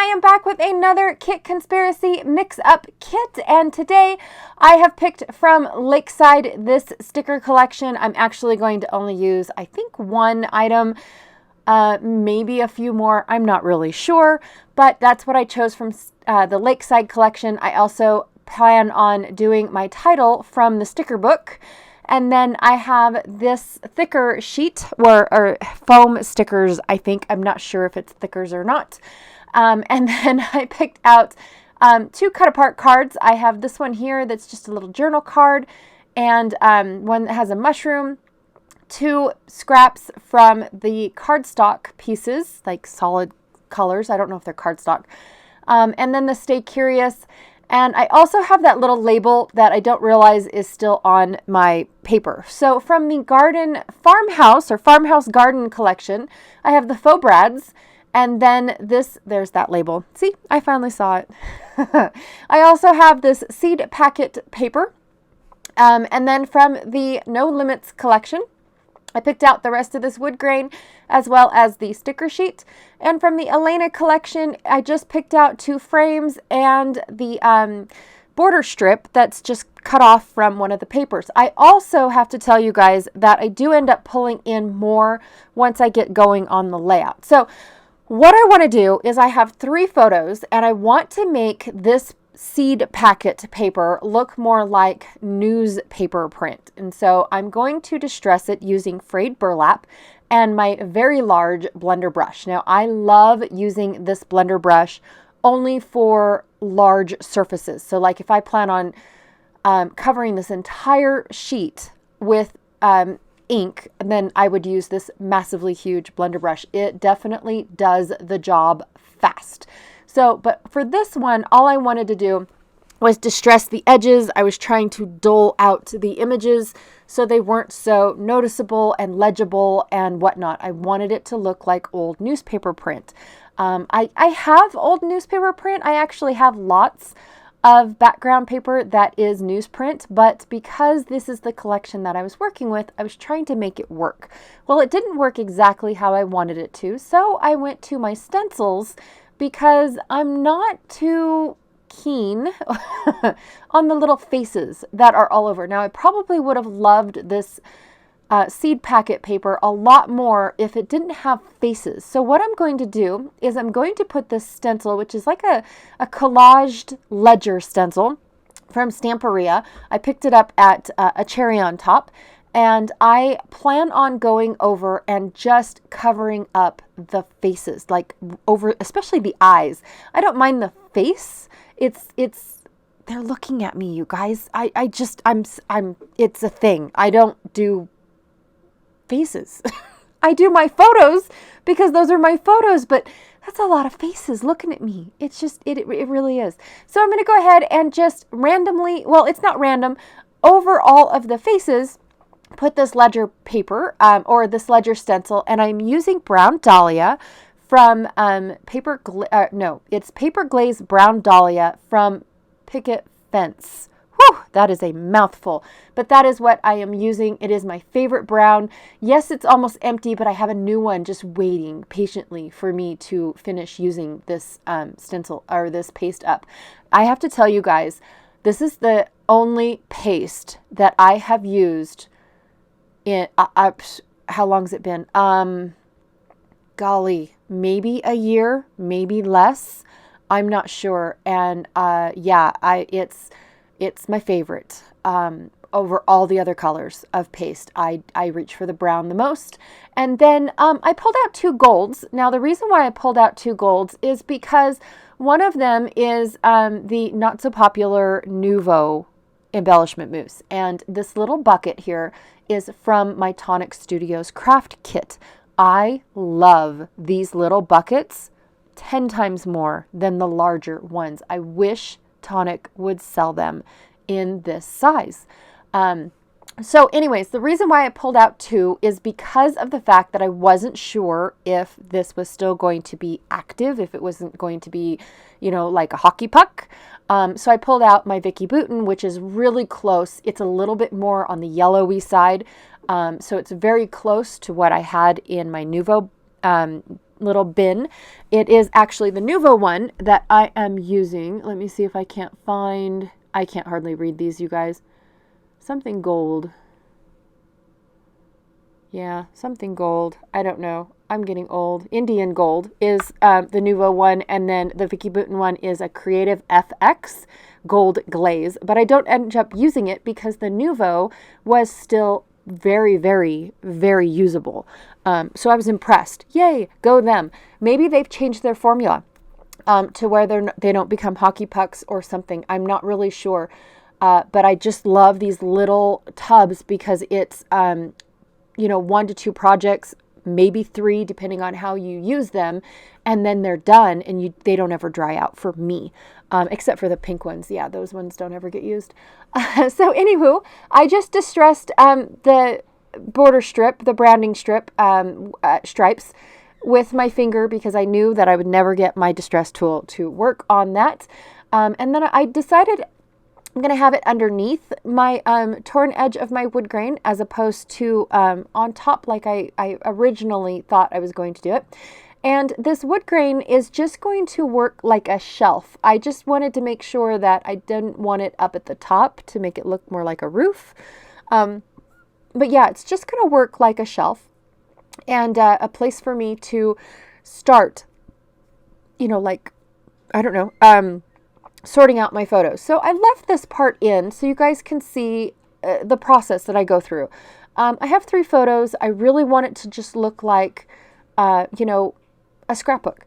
am back with another Kit Conspiracy mix-up kit, and today I have picked from Lakeside this sticker collection. I'm actually going to only use, I think, one item, maybe a few more. I'm not really sure, but that's what I chose from the Lakeside collection. I also plan on doing my title from the sticker book. And then I have this thicker sheet, or foam stickers, I think. I'm not sure if it's thickers or not. And then I picked out two cut-apart cards. I have this one here that's just a little journal card, and one that has a mushroom, two scraps from the cardstock pieces, like solid colors. I don't know if they're cardstock. And then the Stay Curious. And I also have that little label that I don't realize is still on my paper. So from the Farmhouse Garden collection, I have the Faux Brads, and then there's that label. See, I finally saw it. I also have this seed packet paper. And then from the No Limits collection, I picked out the rest of this wood grain as well as the sticker sheet. And from the Elena collection, I just picked out two frames and the border strip that's just cut off from one of the papers. I also have to tell you guys that I do end up pulling in more once I get going on the layout. So what I want to do is I have 3 photos, and I want to make this seed packet paper look more like newspaper print. And so I'm going to distress it using frayed burlap and my very large blender brush. Now I love using this blender brush only for large surfaces. So like if I plan on covering this entire sheet with ink, then I would use this massively huge blender brush. It definitely does the job fast. So, but for this one, all I wanted to do was distress the edges. I was trying to dull out the images so they weren't so noticeable and legible and whatnot. I wanted it to look like old newspaper print. I have old newspaper print. I actually have lots of background paper that is newsprint, but because this is the collection that I was working with, I was trying to make it work. Well, it didn't work exactly how I wanted it to, so I went to my stencils because I'm not too keen on the little faces that are all over. Now, I probably would have loved this seed packet paper a lot more if it didn't have faces. So what I'm going to do is I'm going to put this stencil, which is like a collaged ledger stencil from Stamperia. I picked it up at a Cherry on Top, and I plan on going over and just covering up the faces, like over, especially the eyes. I don't mind the face. They're looking at me, you guys. It's a thing. I don't do faces. I do my photos because those are my photos, but that's a lot of faces looking at me. It's just, it really is. So I'm going to go ahead and just randomly, well, it's not random, over all of the faces, put this ledger paper or this ledger stencil, and I'm using Brown Dahlia from Paper Glaze Brown Dahlia from Picket Fence. Whew, that is a mouthful, but that is what I am using. It is my favorite brown. Yes, it's almost empty, but I have a new one just waiting patiently for me to finish using this stencil or this paste up. I have to tell you guys, this is the only paste that I have used in, how long's it been? Golly, maybe a year, maybe less. I'm not sure. And yeah, it's my favorite over all the other colors of paste. I reach for the brown the most. And then I pulled out 2 golds. Now, the reason why I pulled out 2 golds is because one of them is the not so popular Nouveau embellishment mousse. And this little bucket here is from my Tonic Studios craft kit. I love these little buckets 10 times more than the larger ones. I wish Tonic would sell them in this size. So anyways, the reason why I pulled out 2 is because of the fact that I wasn't sure if this was still going to be active, if it wasn't going to be, you know, like a hockey puck. So I pulled out my Vicki Boutin, which is really close. It's a little bit more on the yellowy side. So it's very close to what I had in my Nouveau little bin. It is actually the Nuvo one that I am using. Let me see if I can't find, I can't hardly read these, you guys. Something gold. Yeah, something gold. I don't know. I'm getting old. Indian gold is the Nuvo one, and then the Vicky Bouton one is a Creative FX gold glaze. But I don't end up using it because the Nuvo was still very, very, very usable. So I was impressed. Yay, go them. Maybe they've changed their formula to where they don't become hockey pucks or something. I'm not really sure. But I just love these little tubs because it's 1 to 2 projects, maybe 3, depending on how you use them, and then they're done, and they don't ever dry out for me, except for the pink ones. Yeah, those ones don't ever get used. So anywho, I just distressed the border strip, the branding strip, stripes with my finger because I knew that I would never get my distress tool to work on that. And then I decided I'm going to have it underneath my torn edge of my wood grain as opposed to on top like I originally thought I was going to do it. And this wood grain is just going to work like a shelf. I just wanted to make sure that I didn't want it up at the top to make it look more like a roof. But yeah, it's just going to work like a shelf and a place for me to start, I don't know, sorting out my photos. So I left this part in so you guys can see the process that I go through. I have 3 photos. I really want it to just look like, a scrapbook.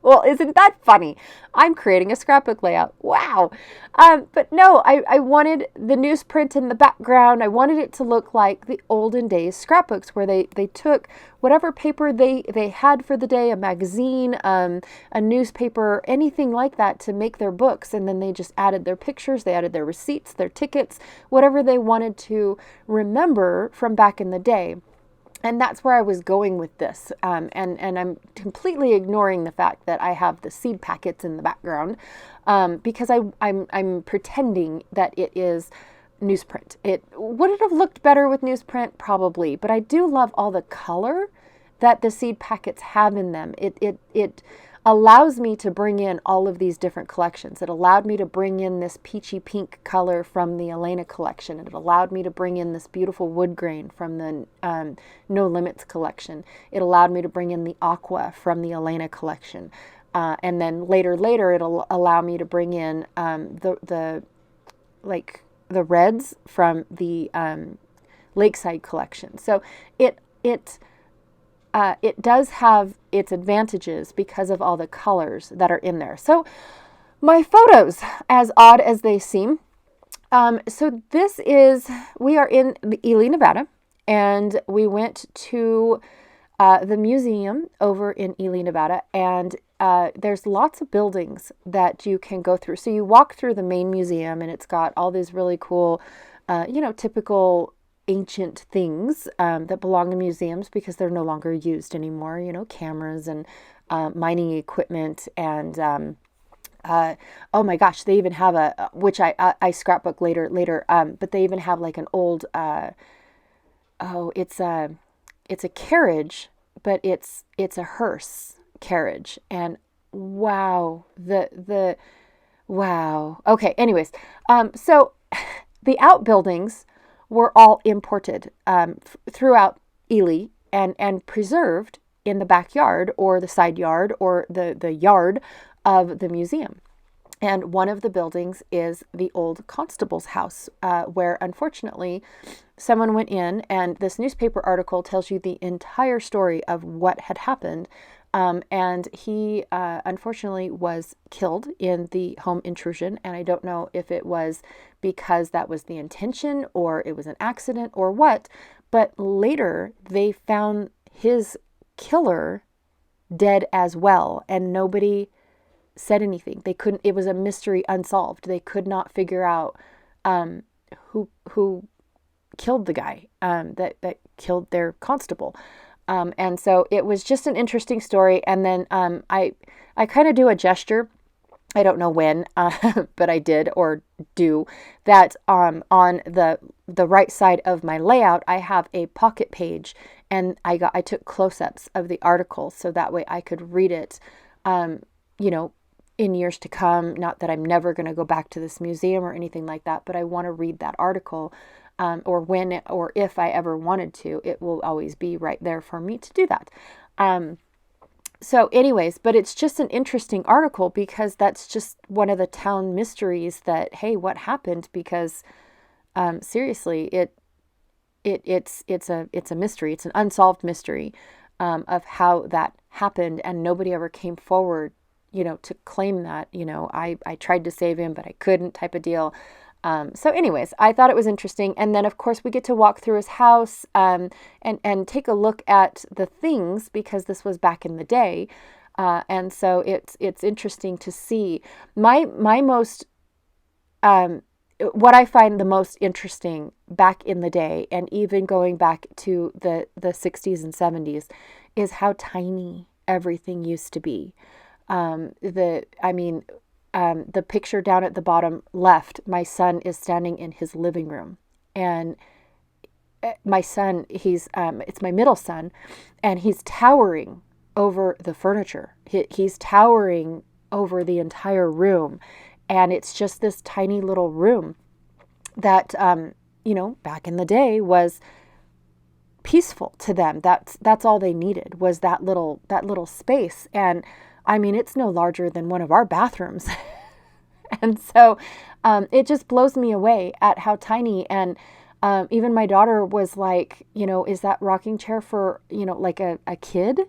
Well, isn't that funny? I'm creating a scrapbook layout. Wow. But no, I wanted the newsprint in the background. I wanted it to look like the olden days scrapbooks where they took whatever paper they had for the day, a magazine, a newspaper, anything like that to make their books. And then they just added their pictures, they added their receipts, their tickets, whatever they wanted to remember from back in the day. And that's where I was going with this. And I'm completely ignoring the fact that I have the seed packets in the background because I'm pretending that it is newsprint. Would it have looked better with newsprint? Probably. But I do love all the color that the seed packets have in them. It allows me to bring in all of these different collections. It allowed me to bring in this peachy pink color from the Elena collection. It allowed me to bring in this beautiful wood grain from the No Limits collection. It allowed me to bring in the aqua from the Elena collection. And then later it'll allow me to bring in the reds from the Lakeside collection. So it does have its advantages because of all the colors that are in there. So my photos, as odd as they seem, so we are in Ely, Nevada, and we went to the museum over in Ely, Nevada, and there's lots of buildings that you can go through. So you walk through the main museum, and it's got all these really cool, typical ancient things that belong in museums because they're no longer used anymore, cameras and mining equipment and oh my gosh, they even have which I scrapbook later, but they even have like an old it's a carriage, but it's a hearse carriage, and wow, wow. Okay, anyways, so the outbuildings were all imported throughout Ely and preserved in the backyard or the side yard or the yard of the museum. And one of the buildings is the old constable's house, where unfortunately someone went in, and this newspaper article tells you the entire story of what had happened. And he unfortunately was killed in the home intrusion. And I don't know if it was because that was the intention or it was an accident or what. But later they found his killer dead as well. And nobody said anything. It was a mystery unsolved. They could not figure out who killed the guy that killed their constable. And so it was just an interesting story. And then I kind of do a gesture I don't know when, but I did or do that. On the right side of my layout, I have a pocket page, and I took close-ups of the article so that way I could read it, you know, in years to come. Not that I'm never going to go back to this museum or anything like that, but I want to read that article, or when or if I ever wanted to, it will always be right there for me to do that. So anyways, but it's just an interesting article because that's just one of the town mysteries that, hey, what happened? Because seriously, it's a mystery. It's an unsolved mystery, of how that happened, and nobody ever came forward, to claim that, I tried to save him, but I couldn't, type of deal. So anyways, I thought it was interesting. And then, of course, we get to walk through his house, and take a look at the things, because this was back in the day. And so it's interesting to see. My most, what I find the most interesting back in the day, and even going back to the 60s and 70s, is how tiny everything used to be. The picture down at the bottom left, my son is standing in his living room, and my son, it's my middle son, and he's towering over the furniture. He's towering over the entire room, and it's just this tiny little room that, back in the day was peaceful to them. That's all they needed, was that little space. And it's no larger than one of our bathrooms. And so it just blows me away at how tiny. And even my daughter was like, is that rocking chair for, like a kid?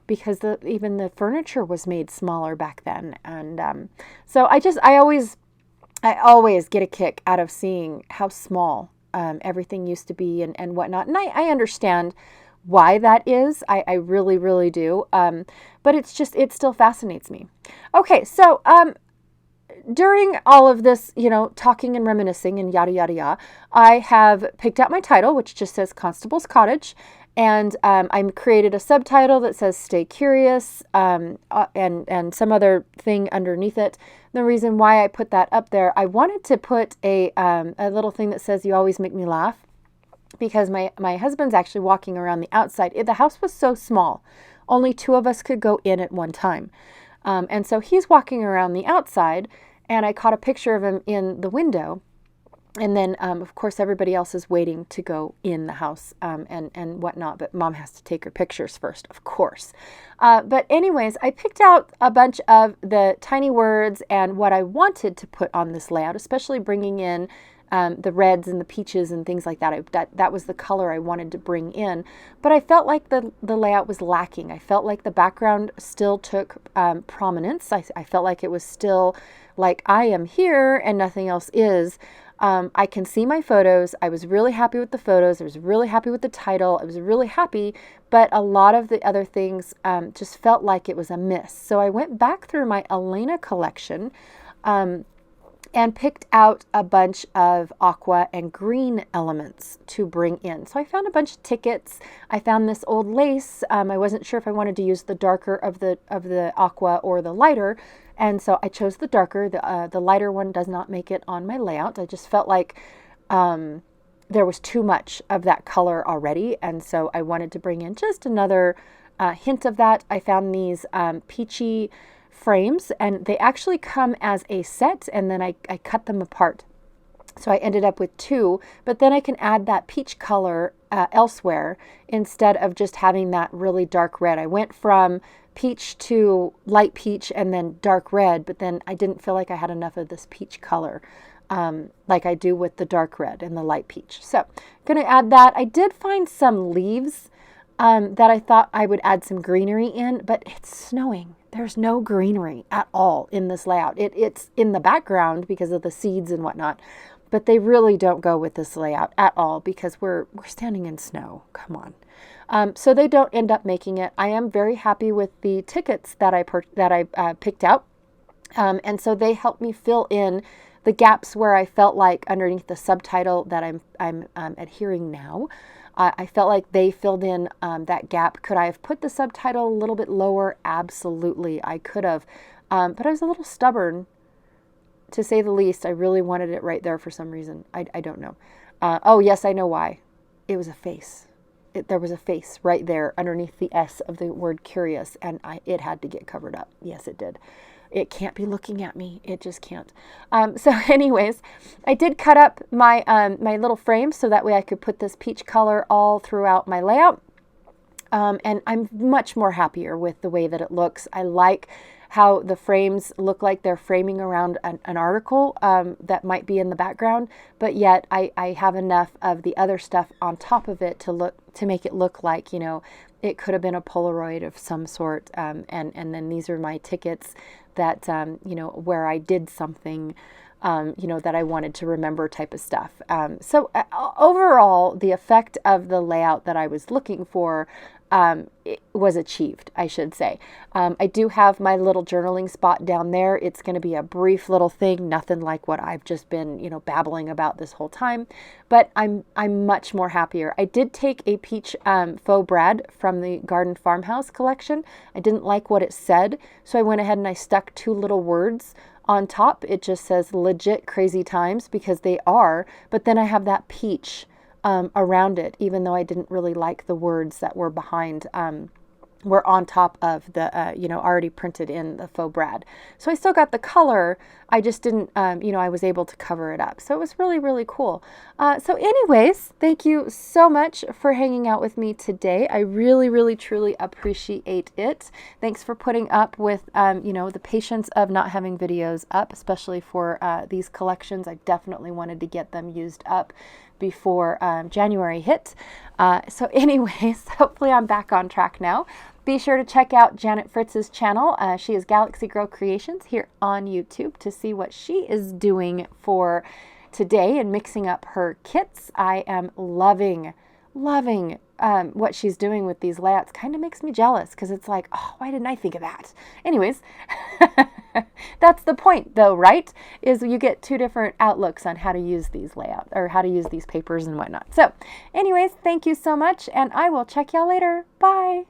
Because even the furniture was made smaller back then. And so I always get a kick out of seeing how small everything used to be, and whatnot. And I understand why that is. I really, really do. But it still fascinates me. Okay, so during all of this, talking and reminiscing and yada, yada, yada, I have picked out my title, which just says Constable's Cottage. And I created a subtitle that says Stay Curious, and some other thing underneath it. The reason why I put that up there, I wanted to put a little thing that says You Always Make Me Laugh, because my husband's actually walking around the outside. The house was so small, only two of us could go in at one time. And so he's walking around the outside, and I caught a picture of him in the window. And then, of course, everybody else is waiting to go in the house, and whatnot. But Mom has to take her pictures first, of course. But anyways, I picked out a bunch of the tiny words and what I wanted to put on this layout, especially bringing in the reds and the peaches and things like that. That was the color I wanted to bring in. But I felt like the layout was lacking. I felt like the background still took prominence. I felt like it was still like I am here and nothing else is. I can see my photos. I was really happy with the photos. I was really happy with the title. I was really happy, but a lot of the other things just felt like it was a miss. So I went back through my Elena collection, and picked out a bunch of aqua and green elements to bring in. So I found a bunch of tickets. I found this old lace. I wasn't sure if I wanted to use the darker of the aqua or the lighter, and so I chose the darker. The lighter one does not make it on my layout. I just felt like there was too much of that color already, and so I wanted to bring in just another hint of that. I found these peachy frames, and they actually come as a set, and then I cut them apart. So I ended up with two, but then I can add that peach color elsewhere instead of just having that really dark red. I went from peach to light peach and then dark red, but then I didn't feel like I had enough of this peach color like I do with the dark red and the light peach. So I'm going to add that. I did find some leaves that I thought I would add some greenery in, but it's snowing. There's no greenery at all in this layout. It's in the background because of the seeds and whatnot, but they really don't go with this layout at all because we're standing in snow. Come on. So they don't end up making it. I am very happy with the tickets that I picked out, and so they helped me fill in the gaps where I felt like underneath the subtitle that I'm adhering now. I felt like they filled in that gap. Could I have put the subtitle a little bit lower? Absolutely, I could have. But I was a little stubborn to say the least. I really wanted it right there for some reason. I don't know. Oh, yes, I know why. It was a face. There was a face right there underneath the S of the word curious, and it had to get covered up. Yes, it did. It can't be looking at me. It just can't. So anyways, I did cut up my my little frame so that way I could put this peach color all throughout my layout. And I'm much more happier with the way that it looks. I like how the frames look like they're framing around an article that might be in the background, but yet I have enough of the other stuff on top of it to make it look like, you know, it could have been a Polaroid of some sort. And then these are my tickets that, you know, where I did something, you know, that I wanted to remember type of stuff. So overall, the effect of the layout that I was looking for it was achieved, I should say. I do have my little journaling spot down there. It's going to be a brief little thing, nothing like what I've just been, you know, babbling about this whole time, but I'm much more happier. I did take a peach faux brad from the Garden Farmhouse collection. I didn't like what it said, so I went ahead and I stuck 2 little words on top. It just says legit crazy times, because they are, but then I have that peach around it, even though I didn't really like the words that were behind, were on top of the, you know, already printed in the faux brad. So I still got the color. I just didn't, you know, I was able to cover it up. So it was really, really cool. So anyways, thank you so much for hanging out with me today. I really, really, truly appreciate it. Thanks for putting up with, you know, the patience of not having videos up, especially for these collections. I definitely wanted to get them used up before January hit. So anyways, hopefully I'm back on track now. Be sure to check out Janet Fritz's channel. She is Galaxy Girl Creations here on YouTube to see what she is doing for today and mixing up her kits. I am loving what she's doing with these layouts. Kind of makes me jealous, because it's like, oh, why didn't I think of that? Anyways, that's the point though, right? Is you get 2 different outlooks on how to use these layouts, or how to use these papers and whatnot. So anyways, thank you so much, and I will check y'all later. Bye.